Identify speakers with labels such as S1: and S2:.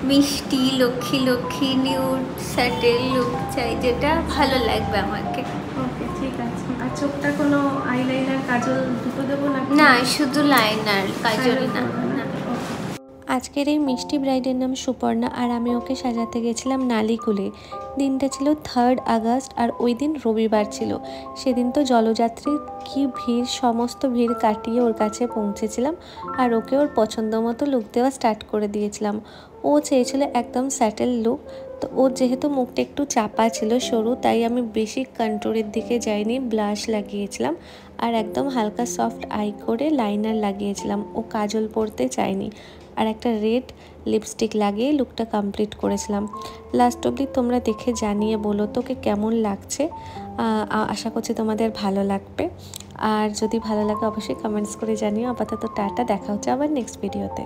S1: মিষ্টি লক্ষ্মী লক্ষ্মী নিউড স্যাটেল লুক চাই, যেটা ভালো লাগবে আমাকে।
S2: ওকে, ঠিক আছে। আর চোখটা কোনো আইলাইনার কাজল দুটো দেবো না?
S1: না, শুধু লাইনার, কাজল না।
S3: আজকের এই মিষ্টি ব্রাইডের নাম সুপর্ণা, আর আমি ওকে সাজাতে গেছিলাম নালিকুলে। দিনটা ছিল 3 আগস্ট, আর ওই দিন রবিবার ছিল। সেদিন তো জলযাত্রীর কি ভিড়, সমস্ত ভিড় কাটিয়ে ওর কাছে পৌঁছেছিলাম, আর ওকে ওর পছন্দ মতো লুক দেওয়া স্টার্ট করে দিয়েছিলাম। ও চেয়েছিল একদম স্যাটেল লুক, তো ওর যেহেতু মুখটা একটু চাপা ছিল, সরু, তাই আমি বেশি কন্ট্রোলের দিকে যাইনি, ব্লাশ লাগিয়েছিলাম আর একদম হালকা সফট আই করে লাইনার লাগিয়েছিলাম। ও কাজল পরতে চায়নি, আর একটা রেড লিপস্টিক লাগিয়ে লুকটা কমপ্লিট করেছিলাম। লাস্ট অবধি তোমরা দেখে জানিয়ে বলো তোকে কেমন লাগছে। আশা করছি তোমাদের ভালো লাগবে, আর যদি ভালো লাগে অবশ্যই কমেন্টস করে জানিও। আপাতত টাটা, দেখা হচ্ছে আবার নেক্সট ভিডিওতে।